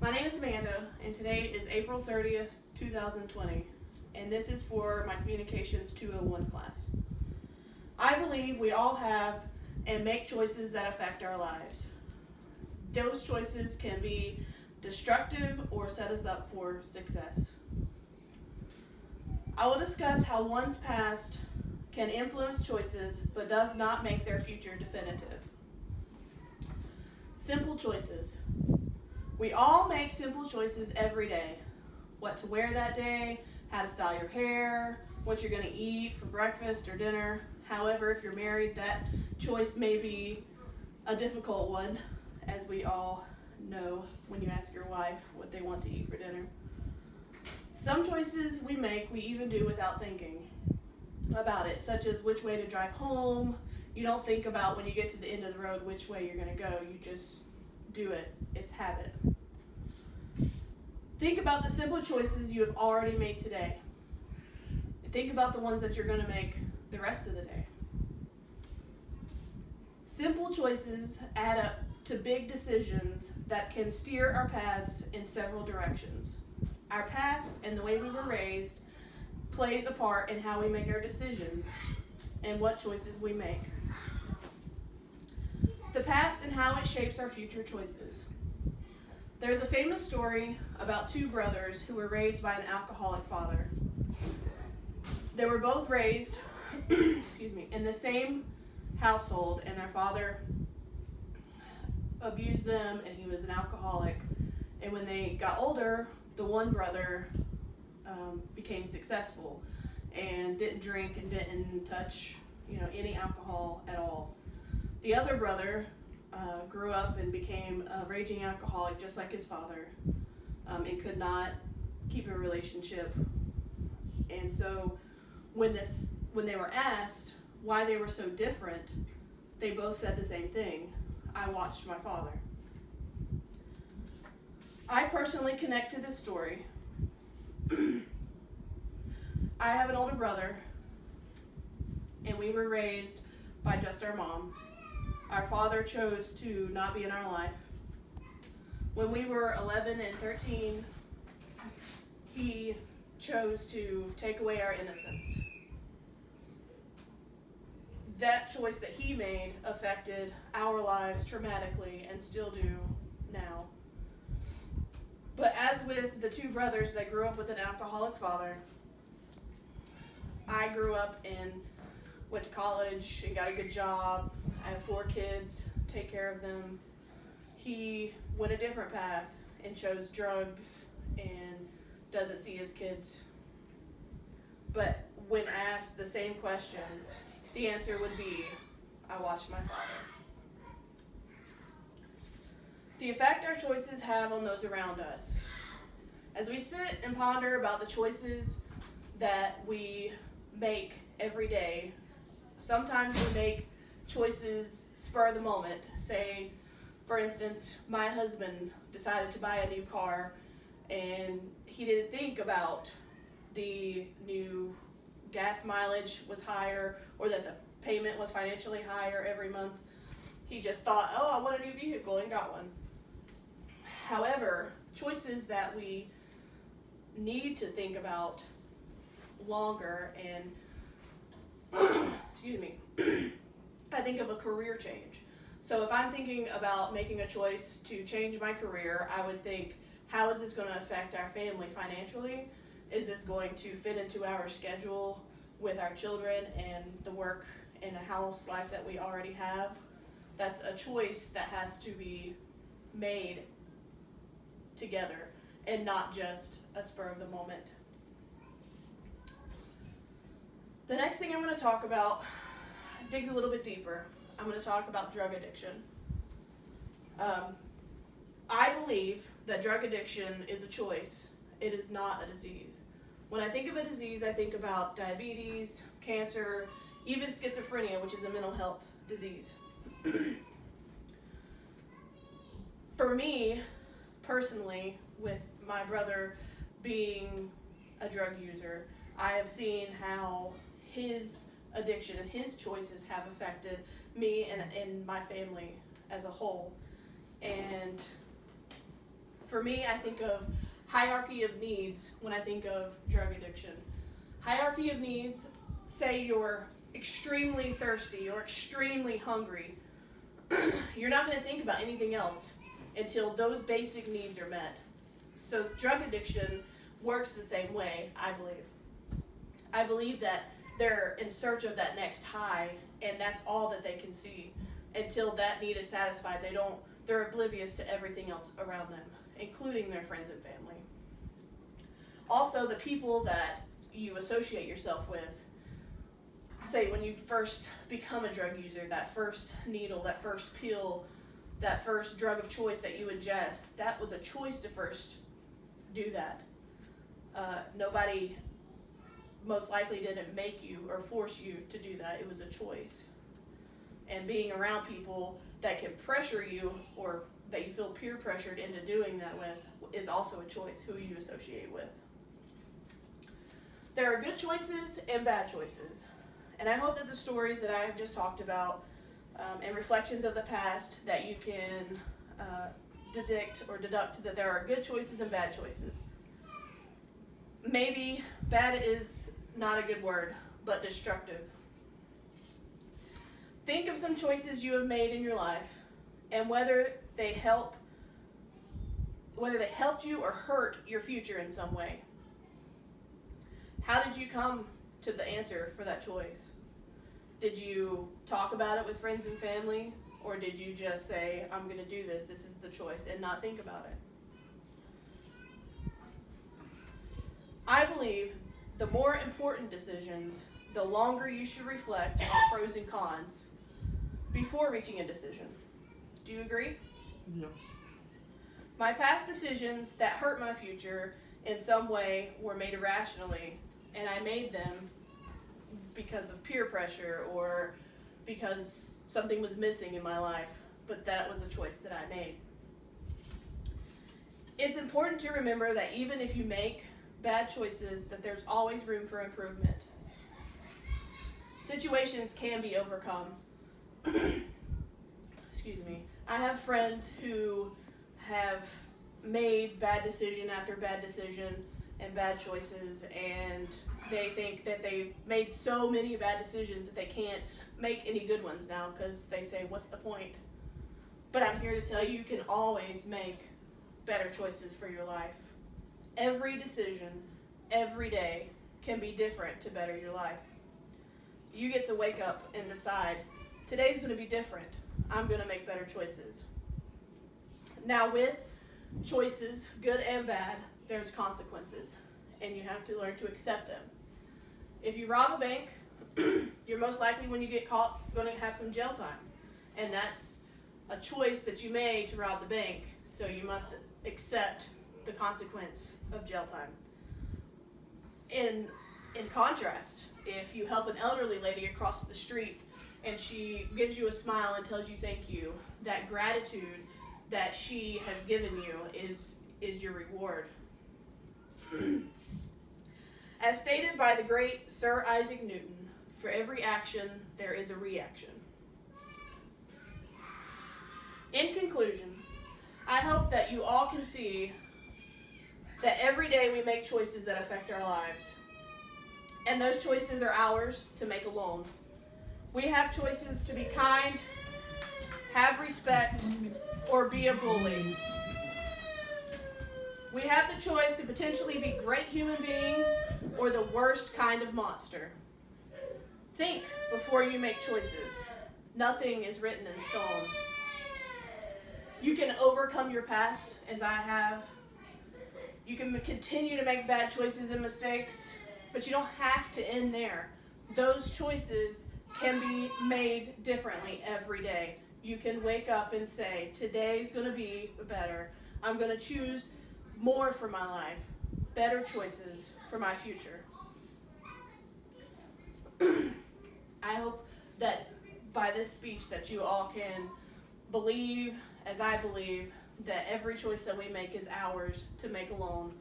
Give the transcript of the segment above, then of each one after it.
My name is Amanda, and today is April 30th, 2020, and this is for my Communications 201 class. I believe we all have and make choices that affect our lives. Those choices can be destructive or set us up for success. I will discuss how one's past can influence choices but does not make their future definitive. Simple choices. We all make simple choices every day. What to wear that day, how to style your hair, what you're going to eat for breakfast or dinner. However, if you're married, that choice may be a difficult one, as we all know when you ask your wife what they want to eat for dinner. Some choices we make, we even do without thinking about it, such as which way to drive home. You don't think about when you get to the end of the road which way you're going to go. You just do it. It's habit. Think about the simple choices you have already made today. Think about the ones that you're going to make the rest of the day. Simple choices add up to big decisions that can steer our paths in several directions. Our past and the way we were raised plays a part in how we make our decisions and what choices we make. The past and how it shapes our future choices. There's a famous story about two brothers who were raised by an alcoholic father. They were both raised in the same household, and their father abused them, and he was an alcoholic. And when they got older, the one brother became successful and didn't drink and didn't touch any alcohol at all. The other brother grew up and became a raging alcoholic just like his father, and could not keep a relationship. And so when they were asked why they were so different, they both said the same thing: I watched my father. I personally connect to this story. I have an older brother, and we were raised by just our mom. Our father chose to not be in our life. When we were 11 and 13, he chose to take away our innocence. That choice that he made affected our lives traumatically and still do now. But as with the two brothers that grew up with an alcoholic father, I grew up and went to college and got a good job. I have 4 kids, take care of them. He went a different path and chose drugs and doesn't see his kids. But when asked the same question, the answer would be, I watched my father. The effect our choices have on those around us. As we sit and ponder about the choices that we make every day, sometimes we make choices spur of the moment. Say, for instance, my husband decided to buy a new car, and he didn't think about the new gas mileage was higher or that the payment was financially higher every month. He just thought, oh, I want a new vehicle, and got one. However, choices that we need to think about longer and I think of a career change. So if I'm thinking about making a choice to change my career, I would think, how is this going to affect our family financially? Is this going to fit into our schedule with our children and the work and a house life that we already have? That's a choice that has to be made together and not just a spur of the moment. The next thing I'm going to talk about digs a little bit deeper. I'm going to talk about drug addiction. I believe that drug addiction is a choice. It is not a disease. When I think of a disease, I think about diabetes, cancer, even schizophrenia, which is a mental health disease. For me, personally, with my brother being a drug user, I have seen how his addiction and his choices have affected me and my family as a whole. And For me, I think of hierarchy of needs when I think of drug addiction. Hierarchy of needs, say you're extremely thirsty or extremely hungry. You're not going to think about anything else until those basic needs are met. So drug addiction works the same way, I believe. I believe that they're in search of that next high, and that's all that they can see. Until that need is satisfied, they're oblivious to everything else around them, including their friends and family. Also, the people that you associate yourself with, say when you first become a drug user, that first needle, that first pill, that first drug of choice that you ingest, that was a choice to first do that. Nobody most likely didn't make you or force you to do that. It was a choice. And being around people that can pressure you or that you feel peer pressured into doing that with is also a choice, who you associate with. There are good choices and bad choices. And I hope that the stories that I have just talked about and reflections of the past, that you can deduct that there are good choices and bad choices. Maybe bad is not a good word, but destructive. Think of some choices you have made in your life and whether they helped you or hurt your future in some way. How did you come to the answer for that choice? Did you talk about it with friends and family, or did you just say, I'm going to do this, this is the choice, and not think about it? I believe the more important decisions, the longer you should reflect on pros and cons before reaching a decision. Do you agree? Yeah. My past decisions that hurt my future in some way were made irrationally, and I made them because of peer pressure or because something was missing in my life, but that was a choice that I made. It's important to remember that even if you make bad choices, that there's always room for improvement. Situations can be overcome. Excuse me. I have friends who have made bad decision after bad decision and bad choices, and they think that they've made so many bad decisions that they can't make any good ones now because they say, what's the point? But I'm here to tell you, you can always make better choices for your life. Every decision, every day, can be different to better your life. You get to wake up and decide, today's going to be different. I'm going to make better choices. Now with choices, good and bad, there's consequences, and you have to learn to accept them. If you rob a bank, you're most likely, when you get caught, going to have some jail time. And that's a choice that you made to rob the bank, so you must accept the consequence of jail time. In contrast, if you help an elderly lady across the street and she gives you a smile and tells you thank you, that gratitude that she has given you is your reward. As stated by the great Sir Isaac Newton, for every action there is a reaction. In conclusion, I hope that you all can see that every day we make choices that affect our lives. And those choices are ours to make alone. We have choices to be kind, have respect, or be a bully. We have the choice to potentially be great human beings or the worst kind of monster. Think before you make choices. Nothing is written in stone. You can overcome your past, as I have. You can continue to make bad choices and mistakes, but you don't have to end there. Those choices can be made differently every day. You can wake up and say, today's going to be better. I'm going to choose more for my life, better choices for my future. I hope that by this speech that you all can believe, as I believe, that every choice that we make is ours to make alone.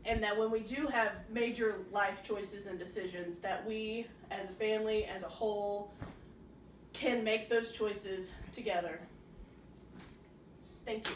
And that when we do have major life choices and decisions, that we as a family, as a whole, can make those choices together. Thank you.